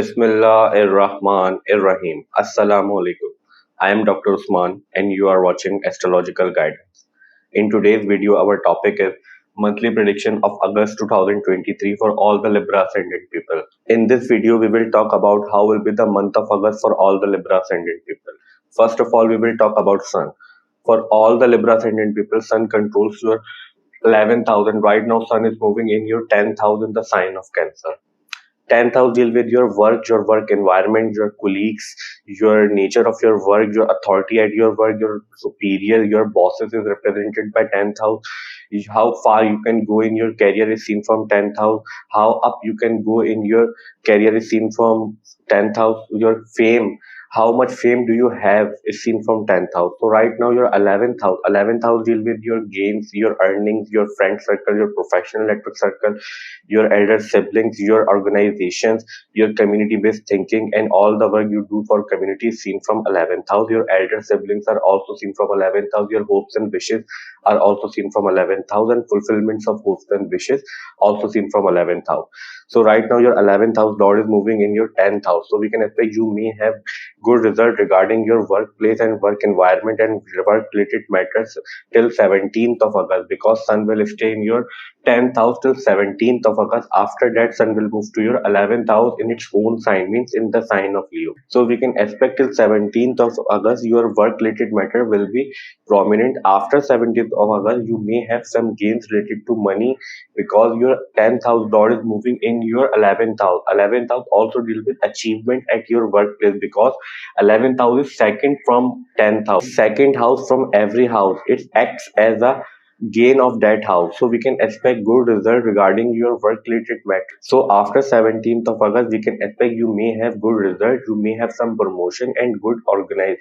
Bismillahir-Rahman-ir-Rahim. Assalamu alaikum. I am Dr. Usman and you are watching Astrological Guidance. In today's video, our topic is monthly prediction of August 2023 for all the Libra Ascendant people. In this video, we will talk about how will be the month of August for all the Libra Ascendant people. First of all, we will talk about Sun. For all the Libra Ascendant people, Sun controls your 11,000. Right now, Sun is moving in your 10,000, the sign of Cancer. 10th house deal with your work environment, your colleagues, your nature of your work, your authority at your work, your superior, your bosses is represented by 10th house. How far you can go in your career is seen from 10th house. How up you can go in your career is seen from 10th house. Your fame, how much fame do you have is seen from 10th house. So right now your 11th house deal with your gains, your earnings, your friend circle, your professional network circle, your elder siblings, your organizations, your community-based thinking, and all the work you do for community is seen from 11th house. Your elder siblings are also seen from 11th house. Your hopes and wishes are also seen from 11th house, and fulfillments of hopes and wishes also seen from 11th house. So right now your 11th house lord is moving in your 10th house. So we can expect you may have good result regarding your workplace and work environment and work related matters till 17th of August, because sun will stay in your 10th house till 17th of August. After that, Sun will move to your 11th house in its own sign, means in the sign of Leo. So we can expect till 17th of August, your work related matter will be prominent. After 17th of August, you may have some gains related to money, because your 10th house lord is moving in your 11th house. 11th house also deal with achievement at your workplace, because 11th house is second from 10th house. Second house from every house. It acts as a gain of that house. So we can expect good result regarding your work related matter. So after 17th of August, we can expect you may have good result, you may have some promotion and good organize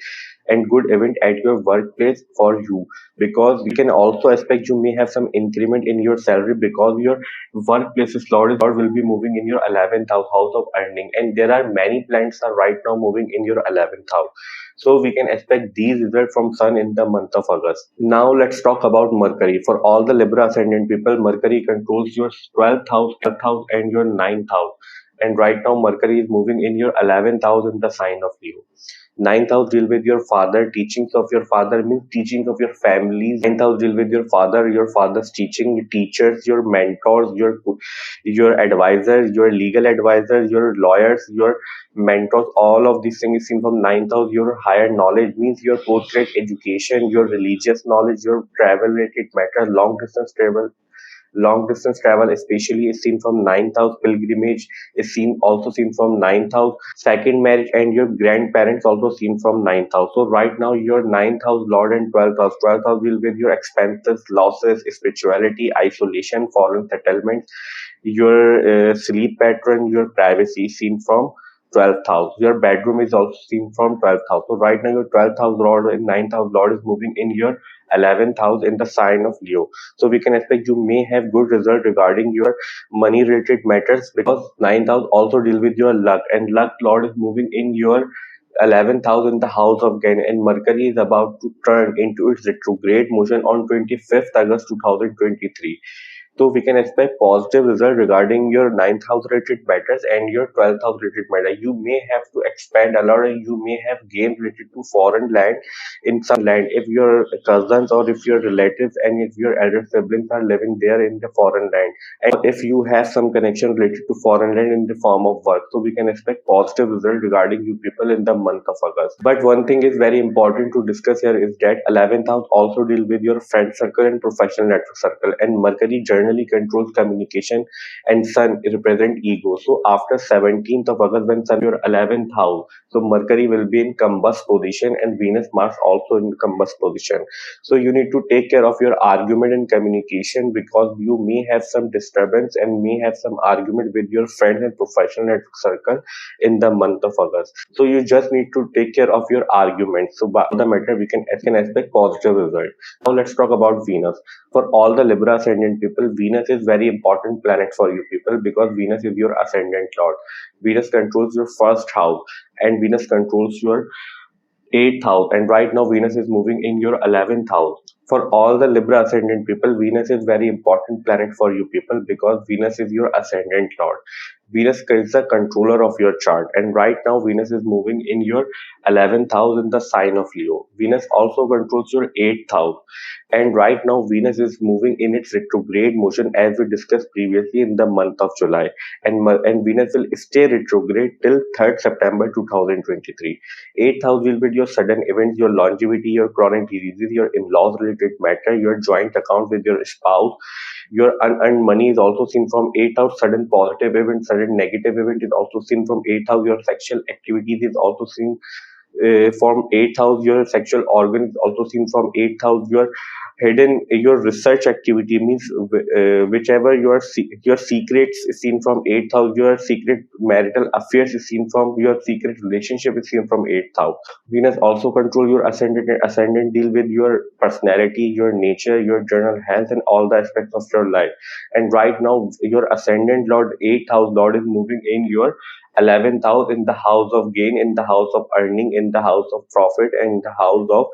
and good event at your workplace for you, because we can also expect you may have some increment in your salary, because your workplace's lord will be moving in your 11th house of earning, and there are many planets are right now moving in your 11th house. So we can expect these results from Sun in the month of August. Now let's talk about Mercury. For all the Libra Ascendant people, Mercury controls your 12th house and your 9th house. And right now Mercury is moving in your 11th house in the sign of Leo. Ninth house deal with your father, teachings of your father means teaching of your families. Ninth house deal with your father's teaching, your teachers, your mentors, your advisors, your legal advisors, your lawyers, your mentors. All of these things is seen from ninth house. Your higher knowledge means your postgrad education, your religious knowledge, your travel related matters, long distance travel especially is seen from ninth house. Pilgrimage is seen also seen from ninth house. Second marriage and your grandparents also seen from ninth house. So right now your ninth house lord and 12th house will with your expenses, losses, spirituality, isolation, foreign settlements, your sleep pattern, your privacy is seen from 12th house. Your bedroom is also seen from 12th house. So right now your 12th house lord and 9th house lord is moving in your 11th house in the sign of Leo. So we can expect you may have good result regarding your money related matters, because 9th house also deal with your luck, and luck lord is moving in your 11th house in the house of gain, and Mercury is about to turn into its retrograde motion on 25th August 2023. So we can expect positive result regarding your 9th house related matters and your 12th house related matter. You may have to expand a lot, and you may have gain related to foreign land in some land if your cousins or if your relatives and if your elder siblings are living there in the foreign land, and if you have some connection related to foreign land in the form of work. So we can expect positive result regarding you people in the month of August. But one thing is very important to discuss here is that 11th house also deal with your friend circle and professional network circle, and Mercury generally controls communication and Sun represent ego. So after 17th of August, when Sun your 11th house, so Mercury will be in combust position and Venus Mars also in combust position. So you need to take care of your argument and communication, because you may have some disturbance and may have some argument with your friends and professional network circle in the month of August. So you just need to take care of your argument. So by the matter we can expect positive result. Now let's talk about Venus. For all the Libra ascendant people, Venus is very important planet for you people, because Venus is your ascendant lord. Venus controls your first house and Venus controls your 8th house, and right now Venus is moving in your 11th house. For all the Libra ascendant people, Venus is very important planet for you people, because Venus is your ascendant lord. Venus is the controller of your chart, and right now Venus is moving in your 11th house in the sign of Leo. Venus also controls your 8th house, and right now Venus is moving in its retrograde motion as we discussed previously in the month of July, and Venus will stay retrograde till 3rd September 2023. 8th house will be your sudden events, your longevity, your chronic diseases, your in-laws related matter, your joint account with your spouse. Your unearned money is also seen from 8th house. Sudden positive event, sudden negative event is also seen from 8th house. Your sexual activities is also seen from 8th house. Your sexual organ is also seen from 8th house. Your research activity means whichever your secrets is seen from 8th house. Your secret marital affairs is seen from your secret relationship is seen from 8th house. Venus also control your ascendant, and ascendant deal with your personality, your nature, your general health, and all the aspects of your life. And right now, your ascendant lord, 8th house lord, is moving in your 11th house, in the house of gain, in the house of earning, in the house of profit, and in the house of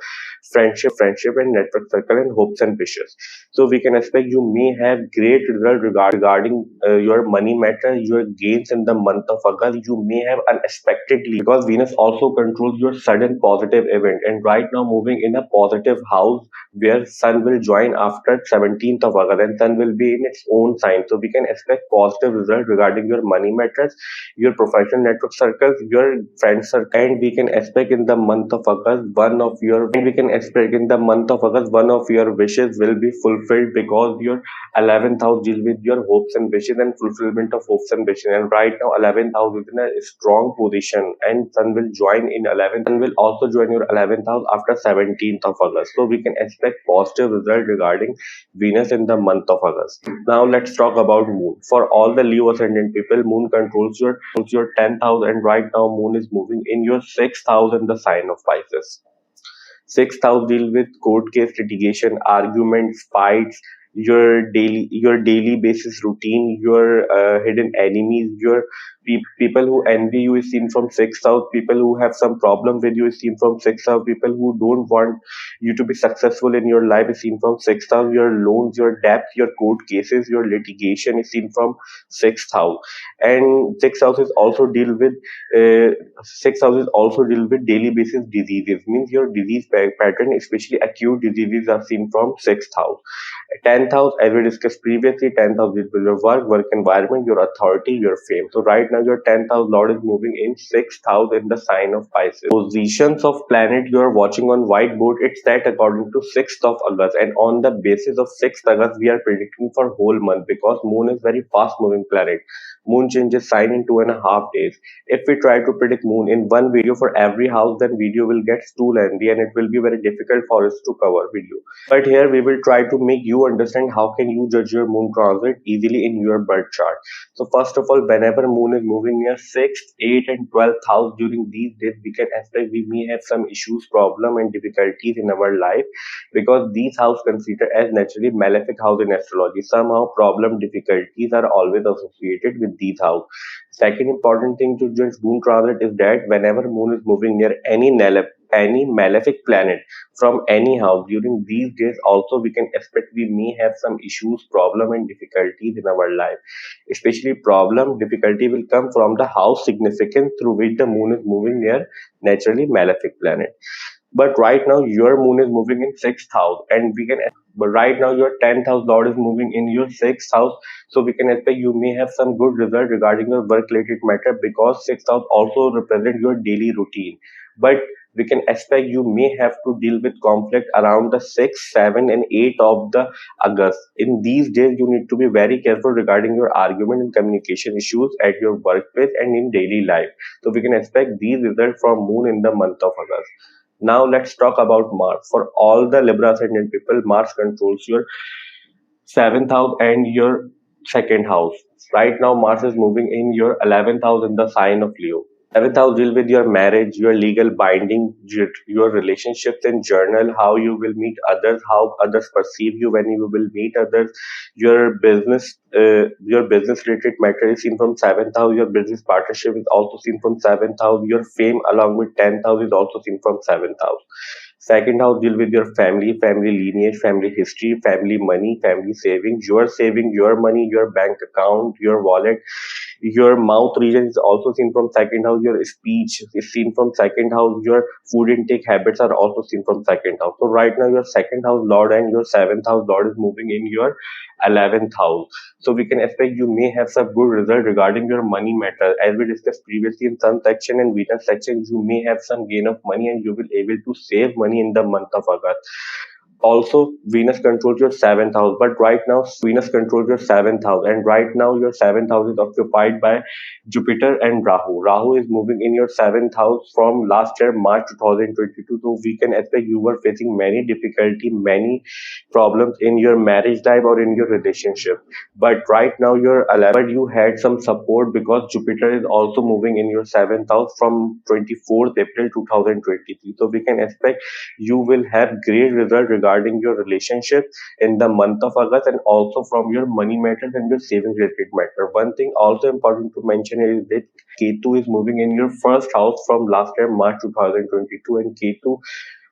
friendship and network circle and hopes and wishes. So we can expect you may have great result regarding your money matter, your gains in the month of August. You may have unexpectedly, because Venus also controls your sudden positive event, and right now moving in a positive house where Sun will join after 17th of August, and Sun will be in its own sign. So we can expect positive result regarding your money matters, your professional network circles, your friend circle, and we can expect in the month of August one of your wishes will be fulfilled, because your 11th house deals with your hopes and wishes and fulfillment of hopes and wishes. And right now 11th house is in a strong position, and Sun will join in 11th and will also join your 11th house after 17th of August. So we can expect positive result regarding Venus in the month of August. Now let's talk about Moon. For all the Leo ascendant people, Moon controls your 10th house, and right now Moon is moving in your 6th house in the sign of Pisces. Sixth house deal with court case litigation, arguments, fights, your daily basis routine, your hidden enemies, your people who envy you is seen from sixth house. People who have some problem with you is seen from sixth house. People who don't want you to be successful in your life is seen from sixth house. Your loans, your debts, your court cases, your litigation is seen from sixth house. And sixth house is also deal with uh, sixth house is also deal with daily basis diseases. Means your disease pattern, especially acute diseases, are seen from sixth house. 10th house, as we discussed previously, 10th house will be your work environment, your authority, your fame. So right now your 10th house lord is moving in 6th house in the sign of Pisces. Positions of planet you are watching on whiteboard, it's set according to 6th of August, and on the basis of 6th August we are predicting for whole month, because Moon is very fast moving planet. Moon changes sign in 2.5 days. If we try to predict Moon in one video for every house, then video will get too lengthy and it will be very difficult for us to cover video. But here we will try to make you understand how can you judge your moon transit easily in your birth chart. So first of all, whenever moon is moving near 6th, 8th and 12th house during these days, we can expect we may have some issues, problem and difficulties in our life, because these house considered as naturally malefic house in astrology. Somehow problem difficulties are always associated with these house. Second important thing to judge moon transit is that whenever moon is moving near any malefic planet from any house during these days, also we can expect we may have some issues, problem and difficulties in our life. Especially problem difficulty will come from the house significance through which the moon is moving near naturally malefic planet. But right now your moon is moving in sixth house, and we can, but right now your 10th house lord is moving in your sixth house. So we can expect you may have some good result regarding your work related matter, because sixth house also represent your daily routine. But we can expect you may have to deal with conflict around the 6th, 7th and 8th of the August. In these days you need to be very careful regarding your argument and communication issues at your workplace and in daily life. So we can expect these results from moon in the month of August. Now let's talk about Mars. For all the Libra ascendant people, Mars controls your 7th house and your second house. Right now, Mars is moving in your 11th house in the sign of Leo. 11th house deal with your marriage, your legal binding, your relationships in journal, how you will meet others, how others perceive you when you will meet others, your business related matter is seen from 7th house, your business partnership is also seen from 7th house, your fame along with 10th house is also seen from 7th house. Second house deal with your family, family lineage, family history, family money, family saving, your money, your bank account, your wallet, Your mouth region is also seen from second house. Your speech is seen from second house. Your food intake habits are also seen from second house. So right now your second house lord and your seventh house lord is moving in your 11th house. So we can expect you may have some good result regarding your money matter. As we discussed previously in Sun section and Venus section, you may have some gain of money and you will able to save money in the month of August. Also, Venus controls your seventh house, but right now Venus controls your seventh house, and right now your seventh house is occupied by Jupiter and Rahu. Rahu is moving in your seventh house from last year March 2022. So we can expect you were facing many difficulty, many problems in your marriage life or in your relationship. But right now you're 11, but you had some support because Jupiter is also moving in your seventh house from 24th April 2023. So we can expect you will have great result regarding your relationship in the month of August and also from your money matters and your savings related matter. One thing also important to mention is that Ketu is moving in your first house from last year March 2022, and Ketu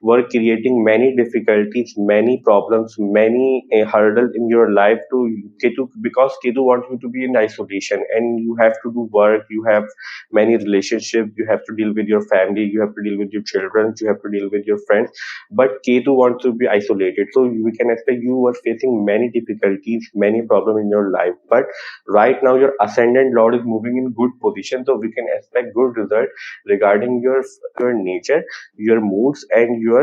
were creating many difficulties, many problems, many hurdles in your life to Ketu, because Ketu wants you to be in isolation and you have to do work, you have many relationships, you have to deal with your family, you have to deal with your children, you have to deal with your friends. But Ketu wants to be isolated. So we can expect you were facing many difficulties, many problems in your life. But right now your ascendant lord is moving in good position. So we can expect good result regarding your nature, your moods, and your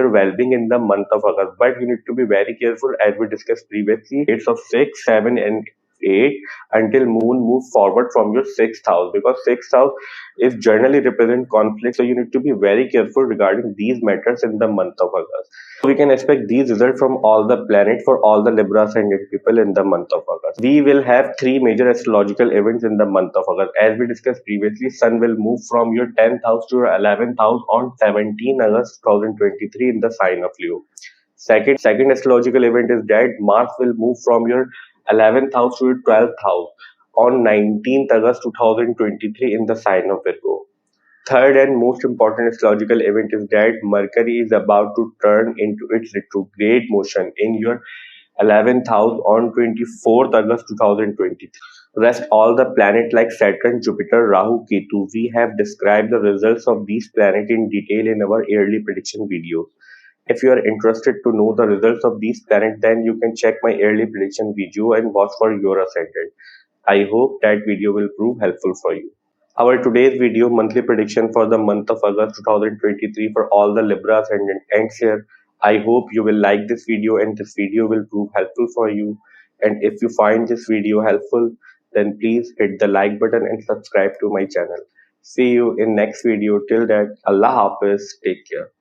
well-being in the month of August. But you need to be very careful, as we discussed previously. It's of 6, 7, and 8 until moon move forward from your sixth house, because sixth house is generally represent conflict. So you need to be very careful regarding these matters in the month of August. We can expect these results from all the planets for all the Libra Ascendant people in the month of August. We will have three major astrological events in the month of August. As we discussed previously, Sun will move from your 10th house to your 11th house on 17 August 2023 in the sign of Leo. Second astrological event is that Mars will move from your 11th house to your 12th house on 19th August 2023 in the sign of Virgo. Third and most important astrological event is that Mercury is about to turn into its retrograde motion in your 11th house on 24th August 2023. Rest all the planets like Saturn, Jupiter, Rahu, Ketu. We have described the results of these planets in detail in our yearly prediction videos. If you are interested to know the results of these planets, then you can check my yearly prediction video and watch for your ascendant. I hope that video will prove helpful for you. Our today's video monthly prediction for the month of August 2023 for all the Libra Ascendant ends here. I hope you will like this video and this video will prove helpful for you. And if you find this video helpful, then please hit the like button and subscribe to my channel. See you in next video. Till then, Allah Hafiz. Take care.